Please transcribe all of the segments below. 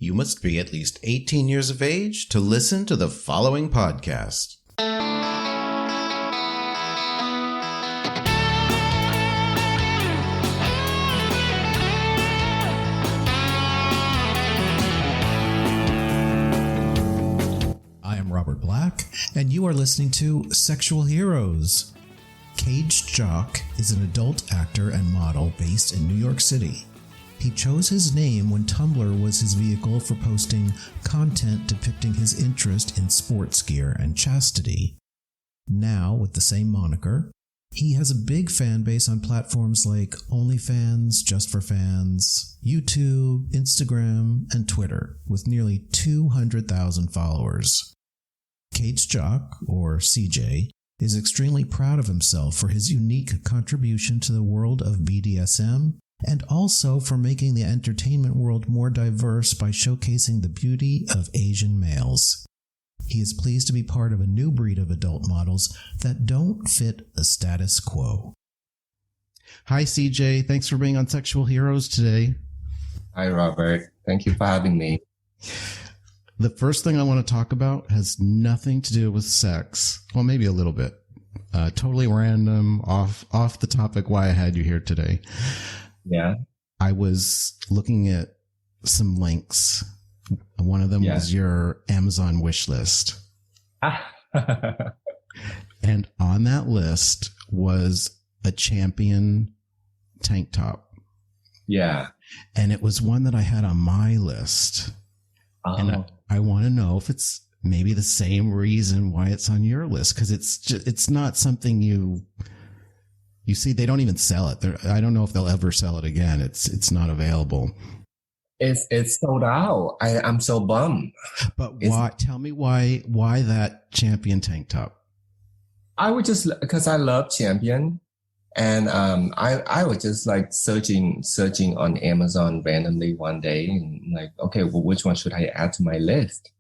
You must be at least 18 years of age to listen to the following podcast. I am Robert Black, and you are listening to Sexual Heroes. CagedJock is an adult actor and model based in New York City. He chose his name when Tumblr was his vehicle for posting content depicting his interest in sports gear and chastity. Now, with the same moniker, he has a big fan base on platforms like OnlyFans, Just for Fans, YouTube, Instagram, and Twitter, with nearly 200,000 followers. CagedJock, or CJ, is extremely proud of himself for his unique contribution to the world of BDSM, and also for making the entertainment world more diverse by showcasing the beauty of Asian males. He is pleased to be part of a new breed of adult models that don't fit the status quo. Hi, CJ. Thanks for being on Sexual Heroes today. Hi, Robert. Thank you for having me. The first thing I want to talk about has nothing to do with sex. Well, maybe a little bit. Totally random, off the topic why I had you here today. Yeah. I was looking at some links. One of them was your Amazon wish list. And on that list was a Champion tank top. Yeah. And it was one that I had on my list. Oh. And I want to know if it's maybe the same reason why it's on your list, because it's not something you see. They don't even sell it. I don't know if they'll ever sell it again. It's not available. It's sold out. I'm so bummed. But why? Tell me why that Champion tank top? I would just because I love Champion, and I was just like searching on Amazon randomly one day, and like, okay, well, which one should I add to my list?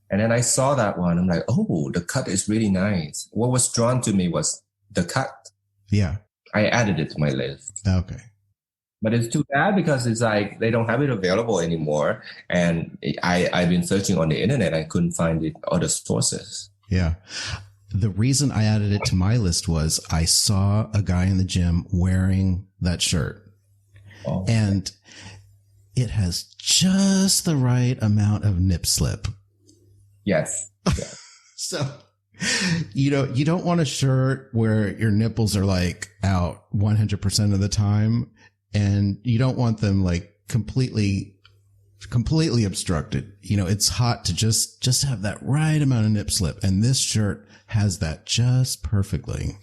And then I saw that one. I'm like, oh, the cut is really nice. What was drawn to me was the cut. Yeah. I added it to my list. Okay. But it's too bad because it's like they don't have it available anymore. And I've been searching on the internet. I couldn't find it other sources. Yeah. The reason I added it to my list was I saw a guy in the gym wearing that shirt. Oh. And it has just the right amount of nip slip. Yes. So, you don't want a shirt where your nipples are like out 100% of the time, and you don't want them like completely obstructed. It's hot to just have that right amount of nip slip, and this shirt has that just perfectly.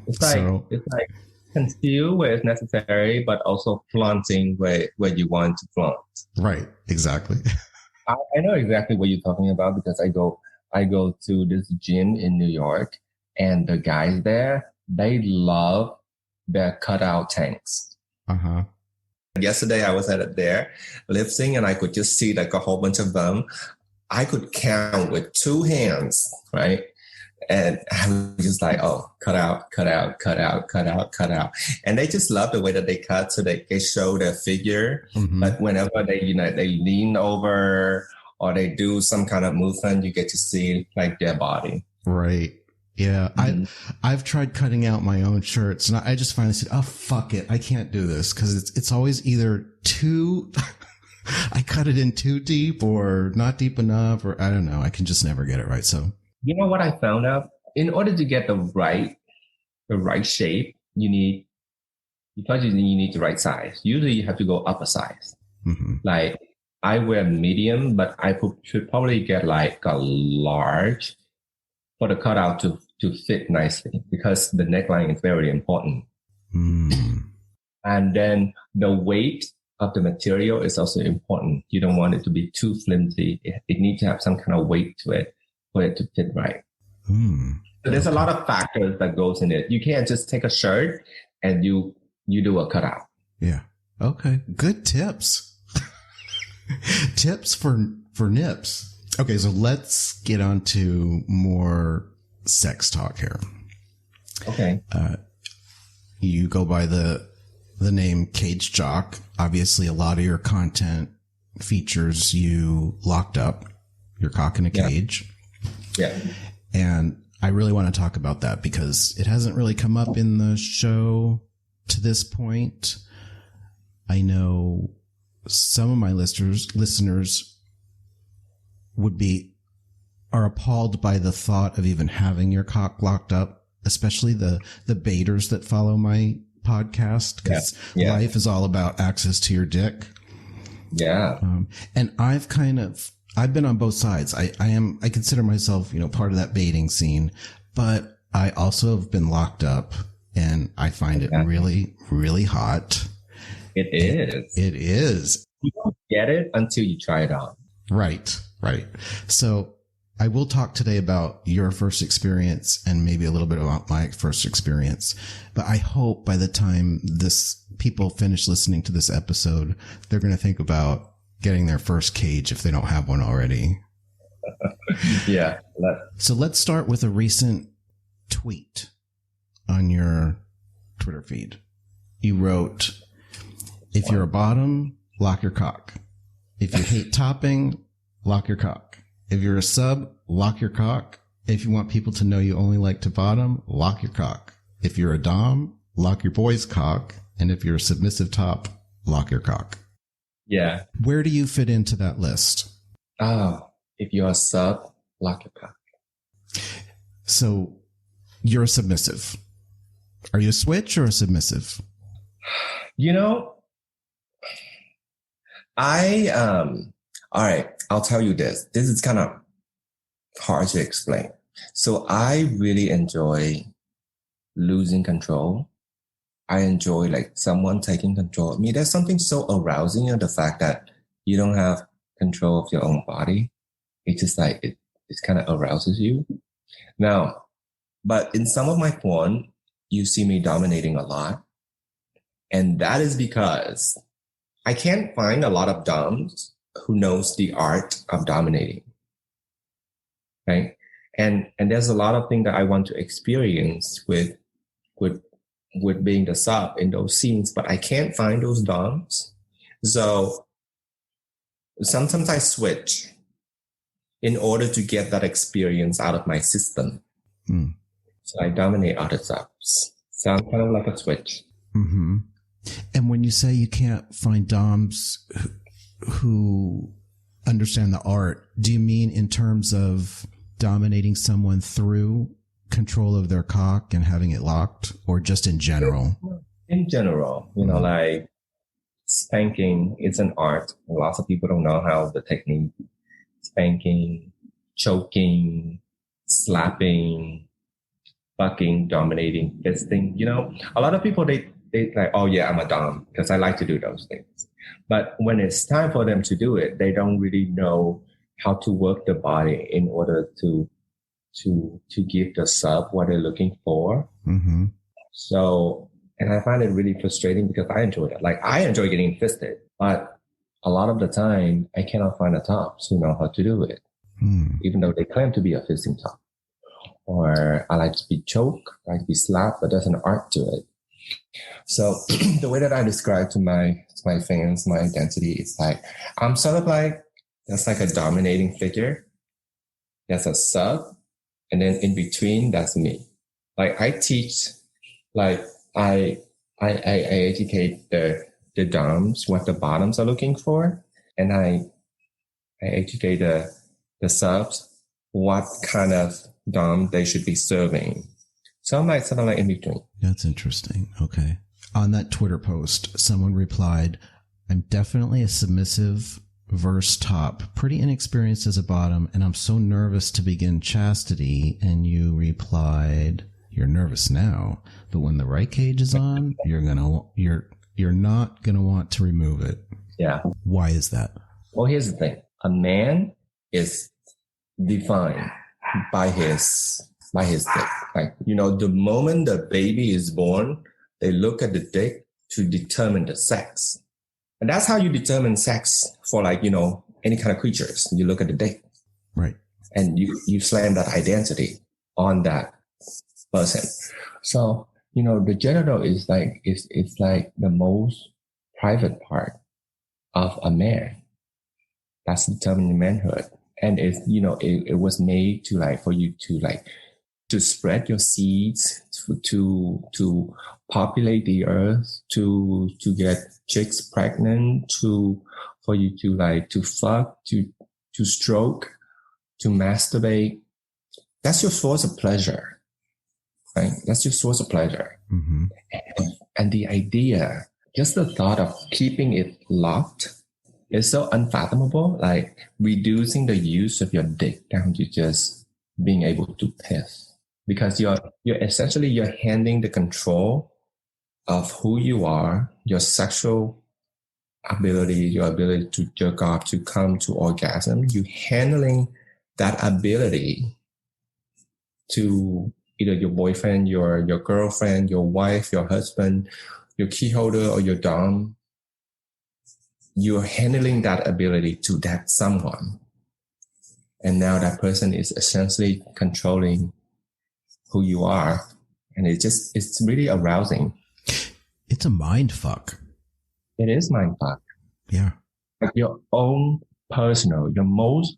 It's like conceal where it's necessary, but also flaunting where you want to flaunt. Right. Exactly. I know exactly what you're talking about because I go to this gym in New York, and the guys there, they love their cutout tanks. Uh-huh. Yesterday I was there lifting, and I could just see like a whole bunch of them. I could count with two hands, right? And I was just like, oh, cut out. And they just love the way that they cut so they show their figure. Mm-hmm. But whenever they lean over or they do some kind of movement, you get to see like their body. Right. Yeah. Mm-hmm. I've tried cutting out my own shirts, and I just finally said, oh, fuck it. I can't do this because it's always either too, I cut it in too deep or not deep enough, or I don't know. I can just never get it right. So. You know what I found out? In order to get the right shape, you need the right size. Usually you have to go up a size. Mm-hmm. Like I wear medium, but I should probably get like a large for the cutout to fit nicely because the neckline is very important. Mm. And then the weight of the material is also important. You don't want it to be too flimsy. It needs to have some kind of weight to it for it to fit right. So there's a lot of factors that goes in it. You can't just take a shirt and you do a cutout. Yeah. Okay. Good tips. Tips for nips. Okay. So let's get on to more sex talk here. Okay. You go by the name CagedJock. Obviously a lot of your content features you locked up, your cock in a cage. Yeah. And I really want to talk about that because it hasn't really come up in the show to this point. I know some of my listeners are appalled by the thought of even having your cock locked up, especially the baiters that follow my podcast, because life is all about access to your dick. Yeah. And I've been on both sides. I consider myself, part of that baiting scene, but I also have been locked up and I find it really, really hot. It is. It is. You don't get it until you try it on. Right. So I will talk today about your first experience and maybe a little bit about my first experience. But I hope by the time people finish listening to this episode, they're going to think about getting their first cage if they don't have one already. Yeah. So let's start with a recent tweet on your Twitter feed. You wrote, "If you're a bottom, lock your cock. If you hate topping, lock your cock. If you're a sub, lock your cock. If you want people to know you only like to bottom, lock your cock. If you're a dom, lock your boy's cock. And if you're a submissive top, lock your cock." Yeah. Where do you fit into that list? Oh, if you're a sub, lock your cock. So you're a submissive. Are you a switch or a submissive? All right, I'll tell you this. This is kind of hard to explain. So I really enjoy losing control. I enjoy someone taking control of me. There's something so arousing in the fact that you don't have control of your own body. It's just it kind of arouses you. Now, but in some of my porn, you see me dominating a lot. And that is because I can't find a lot of doms who knows the art of dominating. Right? And there's a lot of things that I want to experience with being the sub in those scenes, but I can't find those doms. So sometimes I switch in order to get that experience out of my system. So I dominate other subs. So I'm kind of like a switch. Mm-hmm. And when you say you can't find doms who understand the art, do you mean in terms of dominating someone through control of their cock and having it locked, or just in general? In general, like spanking is an art. Lots of people don't know how the technique: spanking, choking, slapping, fucking, dominating, fisting. A lot of people, they like, oh yeah, I'm a dom because I like to do those things. But when it's time for them to do it, they don't really know how to work the body in order to give the sub what they're looking for. Mm-hmm. So, and I find it really frustrating because I enjoy it. I enjoy getting fisted, but a lot of the time I cannot find a tops who know how to do it, even though they claim to be a fisting top. Or I like to be choked, I like to be slapped, but there's an art to it. So the way that I describe to my fans, my identity is I'm sort of that's a dominating figure. That's a sub. And then in between, that's me. I teach, I educate the doms, what the bottoms are looking for. And I educate the subs, what kind of dom they should be serving. So I'm sort of in between. That's interesting. Okay. On that Twitter post, someone replied, "I'm definitely a submissive verse top, pretty inexperienced as a bottom, and I'm so nervous to begin chastity." And you replied, "You're nervous now, but when the right cage is on, you're not gonna want to remove it." Yeah. Why is that? Well, here's the thing. A man is defined by his dick. The moment the baby is born, they look at the dick to determine the sex. And that's how you determine sex for any kind of creatures. You look at the dick. Right. And you slam that identity on that person. So, the genital is it's the most private part of a man. That's determining manhood. And it was made to like, for you to like, to spread your seeds, to populate the earth, to get chicks pregnant, for you to like, to fuck, to stroke, to masturbate. That's your source of pleasure, right? That's your source of pleasure. Mm-hmm. And the idea, just the thought of keeping it locked is so unfathomable, like reducing the use of your dick down to just being able to piss. Because you're essentially, you're handing the control of who you are, your sexual ability, your ability to jerk off, to come to orgasm, you handling that ability to either your boyfriend, your girlfriend, your wife, your husband, your key holder, or your dom. You're handling that ability to that someone. And now that person is essentially controlling who you are. And it's really arousing. It's a mind fuck. It is mind fuck. Yeah. Like your own personal, your most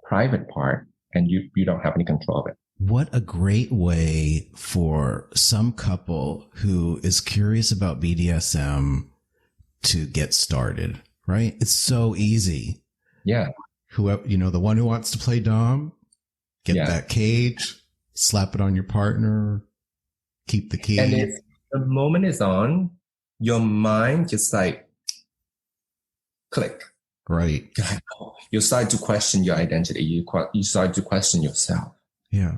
private part, and you don't have any control of it. What a great way for some couple who is curious about BDSM to get started, right? It's so easy. Yeah. Whoever, the one who wants to play Dom, get that cage, slap it on your partner, keep the key. And if the moment is on, your mind just like click. Right. You start to question your identity. You start to question yourself. Yeah.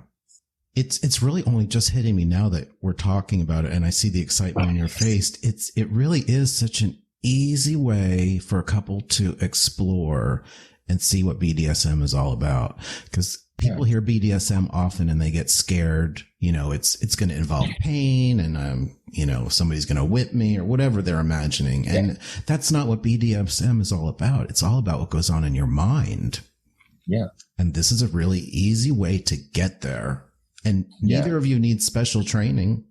It's really only just hitting me now that we're talking about it and I see the excitement in your face. It really is such an easy way for a couple to explore and see what BDSM is all about. Because people hear BDSM often and they get scared. It's going to involve pain and, somebody's going to whip me or whatever they're imagining. And that's not what BDSM is all about. It's all about what goes on in your mind. Yeah. And this is a really easy way to get there. And neither of you need special training.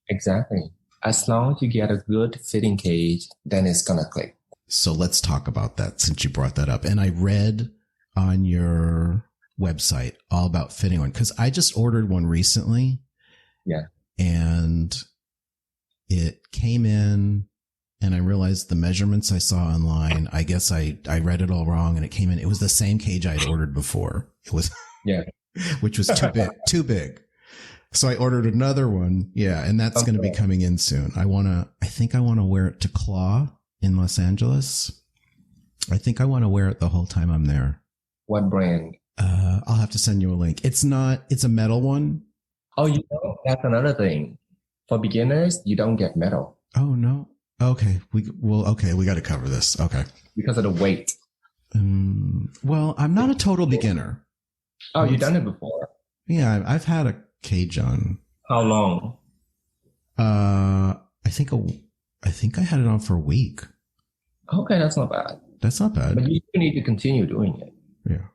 Exactly. As long as you get a good fitting cage, then it's going to click. So let's talk about that since you brought that up. And I read on your website all about fitting one because I just ordered one recently. Yeah. And it came in and I realized the measurements I saw online, I guess I read it all wrong and it came in. It was the same cage I had ordered before. It was, which was too big. So I ordered another one. Yeah. And that's going to be coming in soon. I think I want to wear it to Claw in Los Angeles. I think I want to wear it the whole time I'm there. What brand? I'll have to send you a link. It's a metal one. Oh, that's another thing. For beginners, you don't get metal. Oh, no. Okay. We got to cover this. Okay. Because of the weight. Well, I'm not a total beginner. Oh, you've done it before? Yeah, I've had a cage on. How long? I think I had it on for a week. Okay, that's not bad. That's not bad. But you need to continue doing it. Yeah.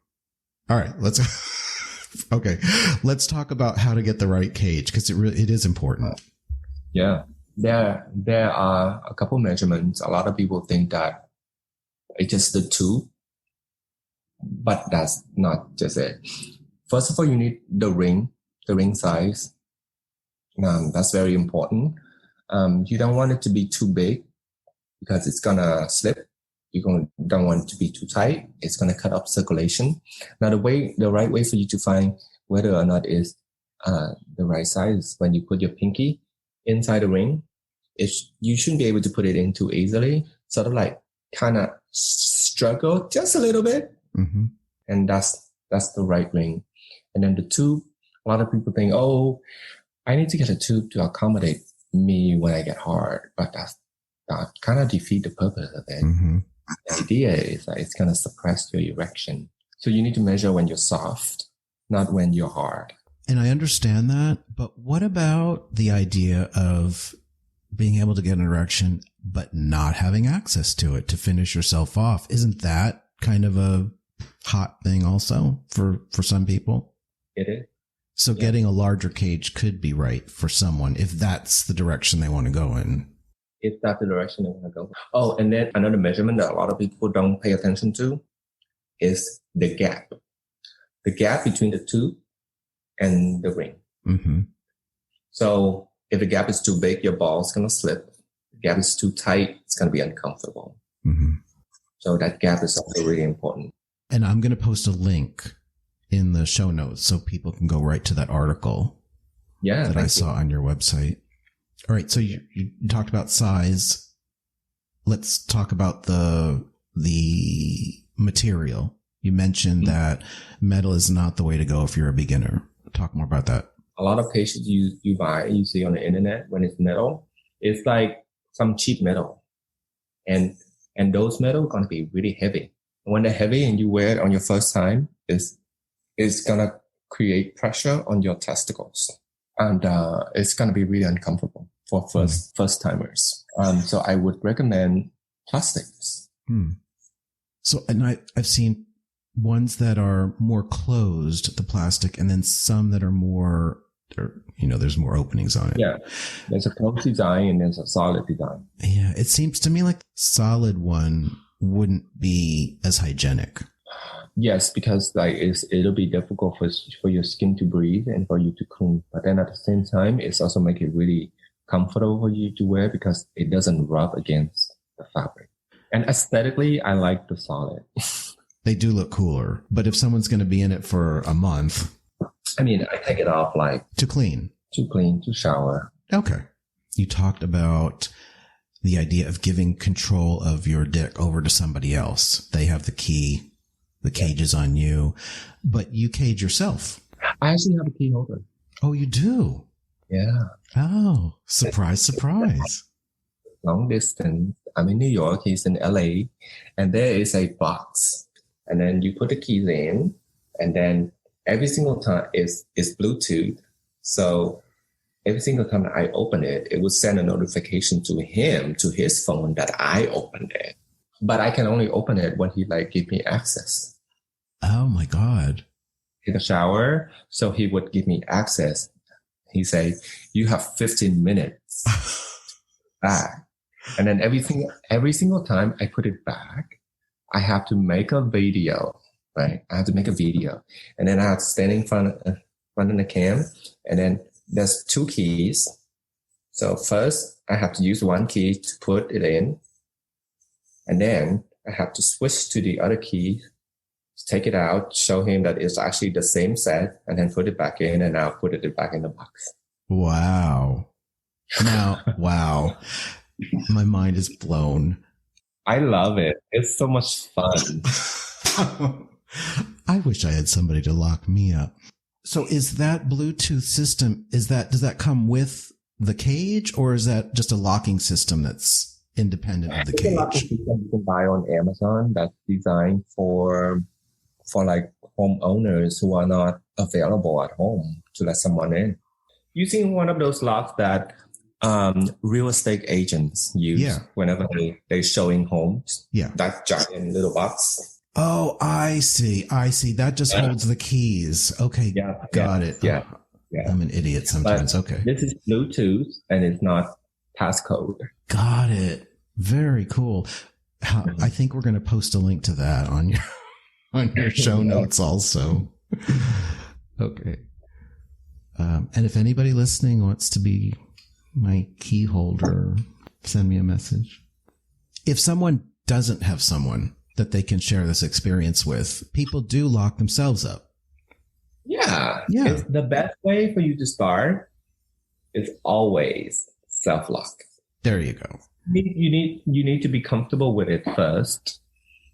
All right, let's talk about how to get the right cage because it is important. Yeah. There are a couple measurements. A lot of people think that it's just the two, but that's not just it. First of all, you need the ring size. That's very important. You don't want it to be too big because it's gonna slip. You don't want it to be too tight. It's gonna cut off circulation. Now, the right way for you to find whether or not is the right size when you put your pinky inside the ring. You shouldn't be able to put it in too easily. Sort of like kind of struggle just a little bit, and that's the right ring. And then the tube. A lot of people think, oh, I need to get a tube to accommodate me when I get hard, but that kind of defeat the purpose of it. The idea is that it's going to suppress your erection. So you need to measure when you're soft, not when you're hard. And I understand that, but what about the idea of being able to get an erection, but not having access to it to finish yourself off? Isn't that kind of a hot thing also for some people? It is. So getting a larger cage could be right for someone if that's the direction they want to go in. If that's the direction they want to go. Oh, and then another measurement that a lot of people don't pay attention to is the gap between the tube and the ring. Mm-hmm. So if the gap is too big, your ball is going to slip. If the gap is too tight, it's going to be uncomfortable. Mm-hmm. So that gap is also really important. And I'm going to post a link in the show notes so people can go right to that article that I saw on your website. All right. So you talked about size. Let's talk about the material. You mentioned that metal is not the way to go if you're a beginner. Talk more about that. A lot of cages you see on the internet when it's metal, it's like some cheap metal. And those metal are going to be really heavy. When they're heavy and you wear it on your first time, it's going to create pressure on your testicles. And it's going to be really uncomfortable for first timers. So I would recommend plastics. So, and I've seen ones that are more closed, the plastic, and then some that are more, there's more openings on it. Yeah. There's a closed design and there's a solid design. Yeah. It seems to me like solid one wouldn't be as hygienic. Yes, because it'll be difficult for your skin to breathe and for you to clean. But then at the same time, it's also make it really comfortable for you to wear because it doesn't rub against the fabric. And aesthetically, I like the solid. They do look cooler. But if someone's going to be in it for a month, I mean, I take it off to clean, to shower. Okay. You talked about the idea of giving control of your dick over to somebody else. They have the key. The cage is on you, but you cage yourself. I actually have a key holder. Oh, you do? Yeah. Oh, surprise, surprise. Long distance. I'm in New York. He's in LA. And there is a box. And then you put the keys in. And then every single time is Bluetooth. So every single time I open it, it will send a notification to him, to his phone that I opened it. But I can only open it when he give me access. Oh my God. In the shower. So he would give me access. He say, you have 15 minutes back. And then every single time I put it back, I have to make a video, right? I have to make a video. And then I have to stand in front of the cam. And then there's two keys. So first I have to use one key to put it in. And then I have to switch to the other key, take it out, show him that it's actually the same set, and then put it back in, and I'll put it back in the box. Wow. Now, wow. My mind is blown. I love it. It's so much fun. I wish I had somebody to lock me up. So is that Bluetooth system, does that come with the cage, or is that just a locking system that's independent of the cage? You can buy on Amazon that's designed for homeowners who are not available at home to let someone in. Using one of those locks that real estate agents use whenever they're showing homes. Yeah. That giant little box. Oh, I see. That just holds the keys. Okay. Got it. Yeah. I'm an idiot sometimes. But okay. This is Bluetooth and it's not passcode. Got it. Very cool. I think we're going to post a link to that on your show notes also. Okay. And if anybody listening wants to be my key holder, send me a message. If someone doesn't have someone that they can share this experience with, people do lock themselves up. Yeah. It's the best way for you to start is always self-lock. There you go. You need to be comfortable with it first.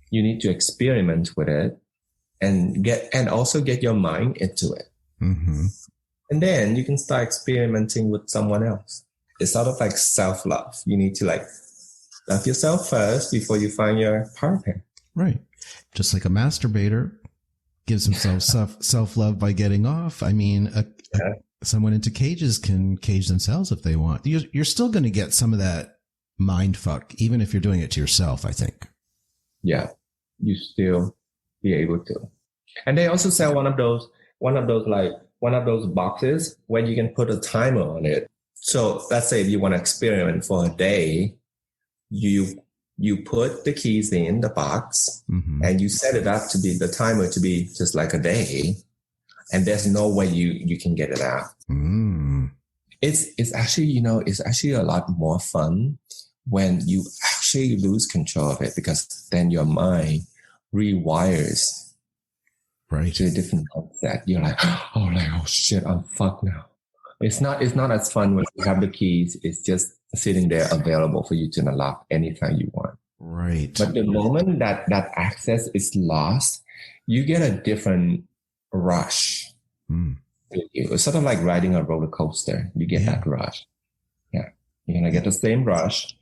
You need to experiment with it and also get your mind into it. Mm-hmm. And then you can start experimenting with someone else. It's sort of like self-love. You need to love yourself first before you find your partner. Right. Just like a masturbator gives himself self-love by getting off. I mean, someone into cages can cage themselves if they want. You're still going to get some of that mind fuck, even if you're doing it to yourself, I think. Yeah, you still be able to. And they also sell one of those boxes where you can put a timer on it. So let's say if you want to experiment for a day, you you put the keys in the box and you set it up to be the timer to be just like a day. And there's no way you can get it out. It's actually, it's actually a lot more fun when you actually lose control of it, because then your mind rewires to a different mindset. You're like, oh shit, I'm fucked now. It's not as fun when you have the keys. It's just sitting there available for you to unlock anytime you want. Right. But the moment that access is lost, you get a different rush. It's sort of like riding a roller coaster. You get that rush. Yeah. You're going to get the same rush,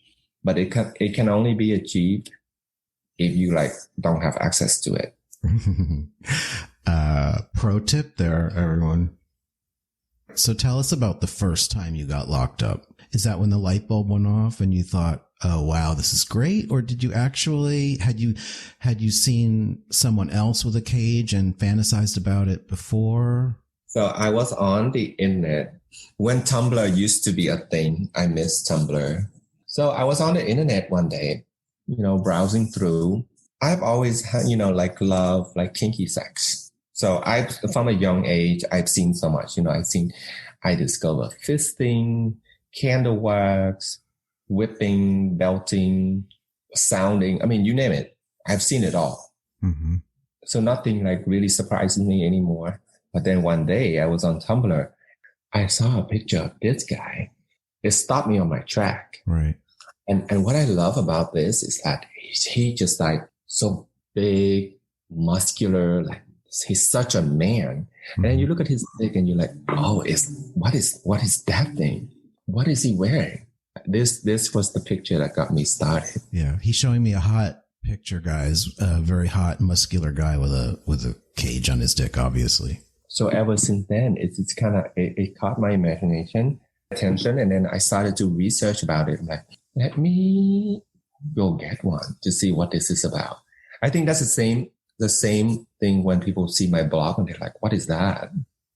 but it can only be achieved if you don't have access to it. Pro tip there, everyone. So tell us about the first time you got locked up. Is that when the light bulb went off and you thought, oh, wow, this is great? Or did you actually, had you seen someone else with a cage and fantasized about it before? So I was on the internet when Tumblr used to be a thing. I miss Tumblr. So I was on the internet one day, browsing through. I've always had, love kinky sex. So from a young age, I've seen so much, I discovered fisting, candle wax, whipping, belting, sounding. I mean, you name it. I've seen it all. So nothing really surprises me anymore. But then one day I was on Tumblr. I saw a picture of this guy. It stopped me on my track. Right. And what I love about this is that he just so big, muscular, he's such a man. And then you look at his dick and you're like, oh, what is that thing? What is he wearing? This was the picture that got me started. Yeah. He's showing me a hot picture, guys. A very hot, muscular guy with a cage on his dick, obviously. So ever since then, it's kind of, it caught my attention. And then I started to research about it. I'm like, let me go get one to see what this is about. I think that's the same thing when people see my blog and they're like, what is that?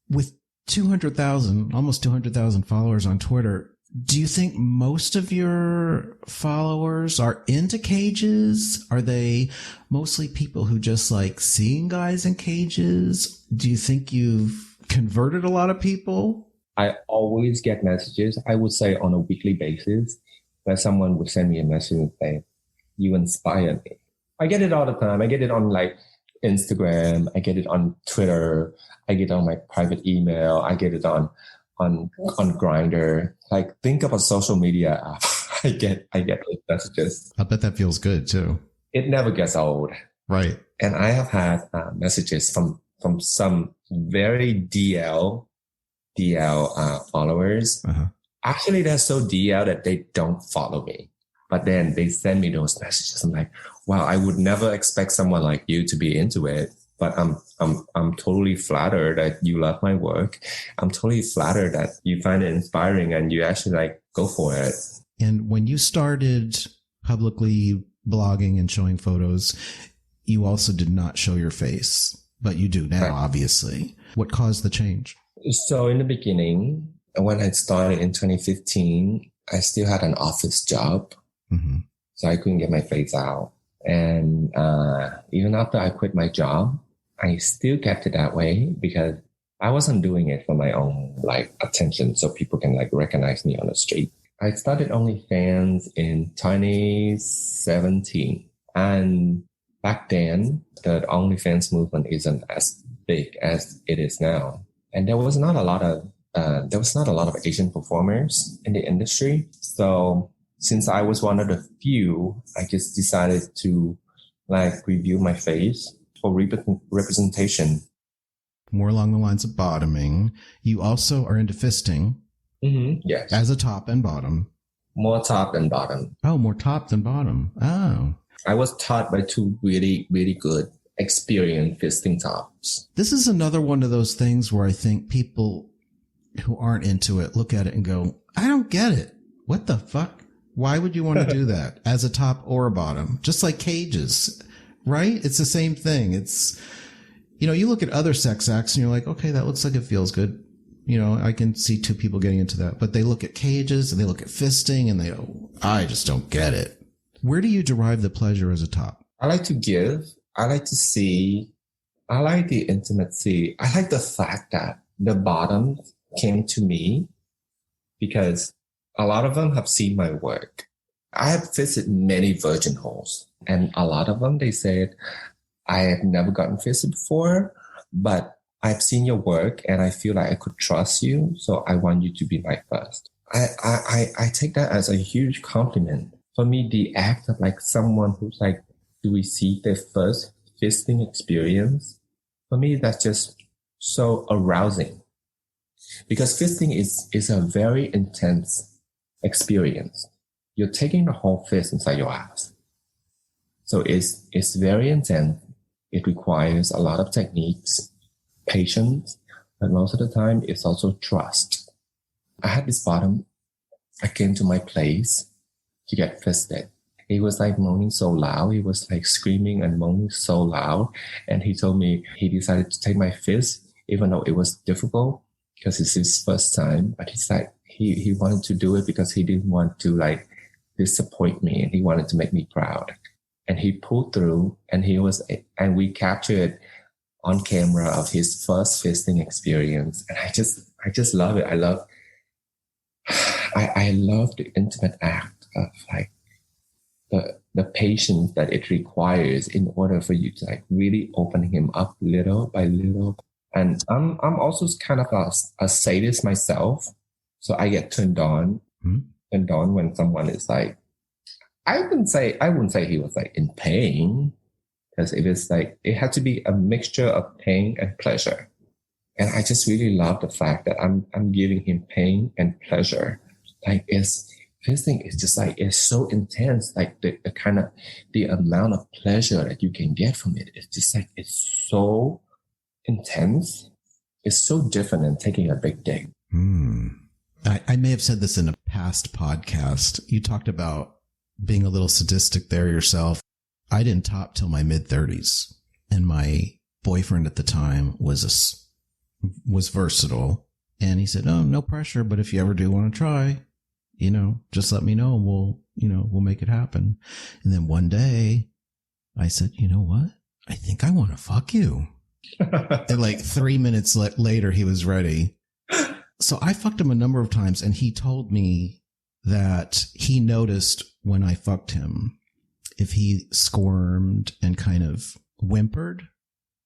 With almost 200,000 followers on Twitter, do you think most of your followers are into cages? Are they mostly people who just like seeing guys in cages? Do you think you've converted a lot of people? I always get messages, I would say on a weekly basis, that someone would send me a message and say, you inspire me. I get it all the time. I get it on Instagram. I get it on Twitter. I get it on my private email. I get it on Grindr. Think of a social media app. I get those messages. I bet that feels good too. It never gets old. Right. And I have had messages from some very DL followers. Actually, they're so DL that they don't follow me. But then they send me those messages. I'm like, wow, I would never expect someone like you to be into it. But I'm totally flattered that you love my work. I'm totally flattered that you find it inspiring and you actually go for it. And when you started publicly blogging and showing photos, you also did not show your face, but you do now, obviously. What caused the change? So in the beginning, when I started in 2015, I still had an office job. So I couldn't get my face out. And even after I quit my job, I still kept it that way because I wasn't doing it for my own attention so people can recognize me on the street. I started OnlyFans in 2017. And back then, the OnlyFans movement isn't as big as it is now. And there was not a lot of Asian performers in the industry. So since I was one of the few, I just decided to review my face for representation. More along the lines of bottoming. You also are into fisting. Yes. As a top and bottom. More top than bottom. Oh, more top than bottom. Oh. I was taught by two really, really good experienced fisting tops. This is another one of those things where I think people who aren't into it look at it and go, I don't get it. What the fuck? Why would you want to do that as a top or a bottom? Just like cages, right? It's the same thing. It's, you look at other sex acts and you're like, okay, that looks like it feels good. I can see two people getting into that, but they look at cages and they look at fisting and they go, I just don't get it. Where do you derive the pleasure as a top? I like to give. I like to see. I like the intimacy. I like the fact that the bottoms came to me because a lot of them have seen my work. I have visited many virgin holes, and a lot of them, they said, I have never gotten visited before, but I've seen your work and I feel like I could trust you. So I want you to be my first. I take that as a huge compliment. For me, the act of like someone who's like to receive their first fisting experience, for me, that's just so arousing. Because fisting is a very intense experience. You're taking the whole fist inside your ass. So it's very intense. It requires a lot of techniques, patience, but most of the time it's also trust. I had this bottom. I came to my place to get fisted. He was like moaning so loud. He was like screaming and moaning so loud. And he told me he decided to take my fist, even though it was difficult because it's his first time. But he's like, he wanted to do it because he didn't want to like disappoint me and he wanted to make me proud. And he pulled through and we captured on camera of his first fisting experience. And I just love it. I love the intimate act of like the patience that it requires in order for you to like really open him up little by little. And I'm also kind of a sadist myself. So I get turned on when someone is like, I wouldn't say he was like in pain, because it had to be a mixture of pain and pleasure. And I just really love the fact that I'm giving him pain and pleasure. Like fisting is just like, it's so intense. Like the amount of pleasure that you can get from it. It's just like, it's so intense. It's so different than taking a big dick. I may have said this in a past podcast. You talked about being a little sadistic there yourself. I didn't top till my mid-30s, and my boyfriend at the time was versatile, and he said, "Oh, no pressure, but if you ever do want to try, just let me know, and we'll make it happen." And then one day, I said, "You know what? I think I want to fuck you." And like 3 minutes later, he was ready. So I fucked him a number of times, and he told me that he noticed when I fucked him, if he squirmed and kind of whimpered,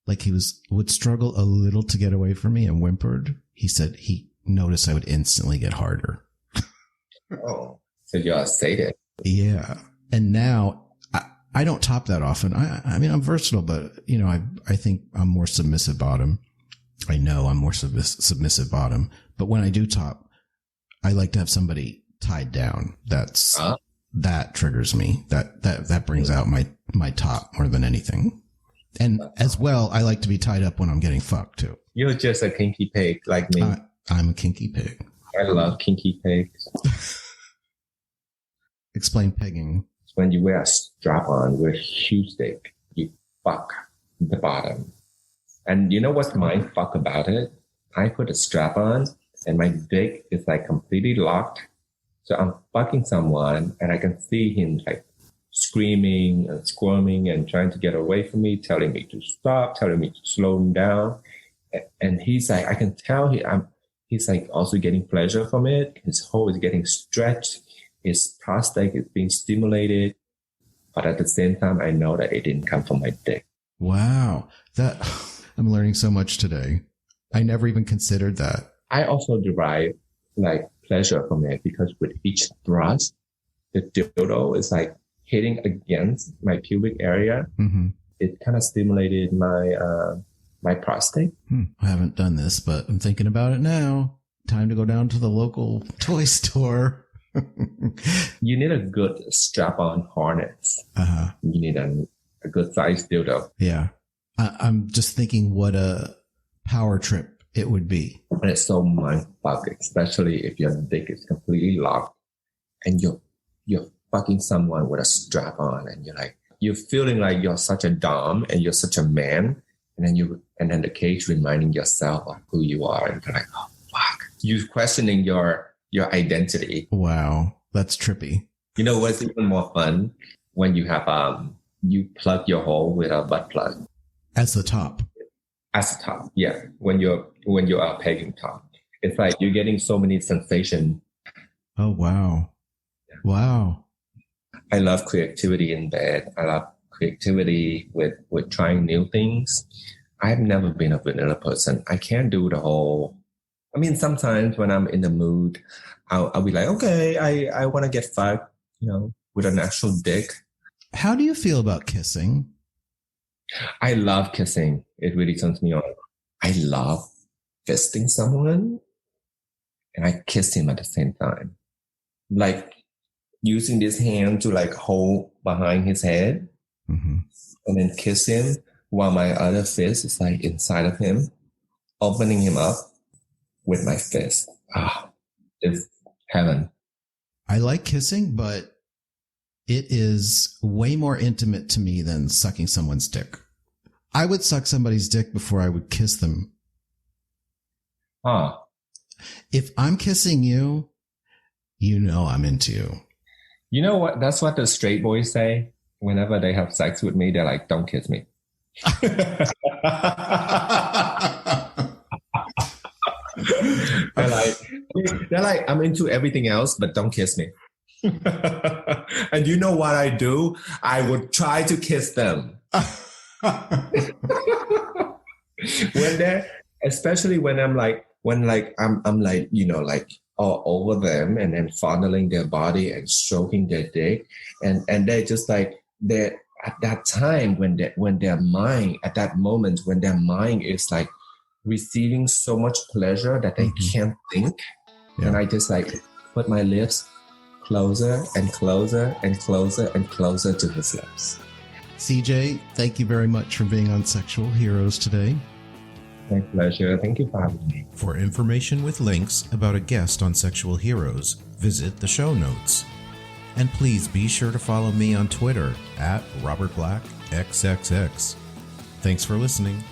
like he would struggle a little to get away from me and whimpered, he said he noticed I would instantly get harder. Oh, so you're a sadist. Yeah. And now I don't top that often. I mean, I'm versatile, but I think I'm more submissive bottom. I know I'm more submissive bottom, but when I do top, I like to have somebody tied down. That triggers me. That brings out my top more than anything. And as well, I like to be tied up when I'm getting fucked too. You're just a kinky pig like me. I'm a kinky pig. I love kinky pigs. Explain pegging. When you wear a strap on with a huge dick, you fuck the bottom. And you know what's mind fuck about it? I put a strap on and my dick is like completely locked. So I'm fucking someone and I can see him like screaming and squirming and trying to get away from me, telling me to stop, telling me to slow him down. And he's like, I can tell he's like also getting pleasure from it. His hole is getting stretched. His prostate is being stimulated. But at the same time, I know that it didn't come from my dick. Wow. I'm learning so much today. I never even considered that. I also derive like pleasure from it because with each thrust, the dildo is like hitting against my pubic area. Mm-hmm. It kind of stimulated my prostate. I haven't done this, but I'm thinking about it now. Time to go down to the local toy store. You need a good strap-on harness. Uh-huh. You need a good size dildo. Yeah. I'm just thinking what a power trip it would be. And it's so mind-fuck, especially if your dick is completely locked and you're fucking someone with a strap on and you're feeling like you're such a dom and you're such a man. And then the cage reminding yourself of who you are. And you're like, oh, fuck. You're questioning your identity. Wow. That's trippy. You know what's even more fun? when you have you plug your hole with a butt plug as the top. As the top, yeah. When you're pegging top, it's like you're getting so many sensations. Oh wow, wow! I love creativity in bed. I love creativity with trying new things. I've never been a vanilla person. I can't do the whole. I mean, sometimes when I'm in the mood, I'll be like, okay, I want to get fucked, with an actual dick. How do you feel about kissing? I love kissing. It really turns me on. I love fisting someone and I kiss him at the same time. Like using this hand to like hold behind his head and then kiss him while my other fist is like inside of him, opening him up with my fist. It's heaven. I like kissing, but it is way more intimate to me than sucking someone's dick. I would suck somebody's dick before I would kiss them. If I'm kissing you, I'm into you. You know what? That's what the straight boys say. Whenever they have sex with me, they're like, don't kiss me. they're like, I'm into everything else, but don't kiss me. And you know what I do? I would try to kiss them. Especially when I'm like all over them and then fondling their body and stroking their dick, and they're just like they're at that time when their mind at that moment when their mind is like receiving so much pleasure that they can't think, and I just like put my lips closer and closer and closer and closer to his lips. CJ, thank you very much for being on Sexual Heroes today. My pleasure. Thank you for having me. For information with links about a guest on Sexual Heroes, visit the show notes. And please be sure to follow me on Twitter @RobertBlackXXX. Thanks for listening.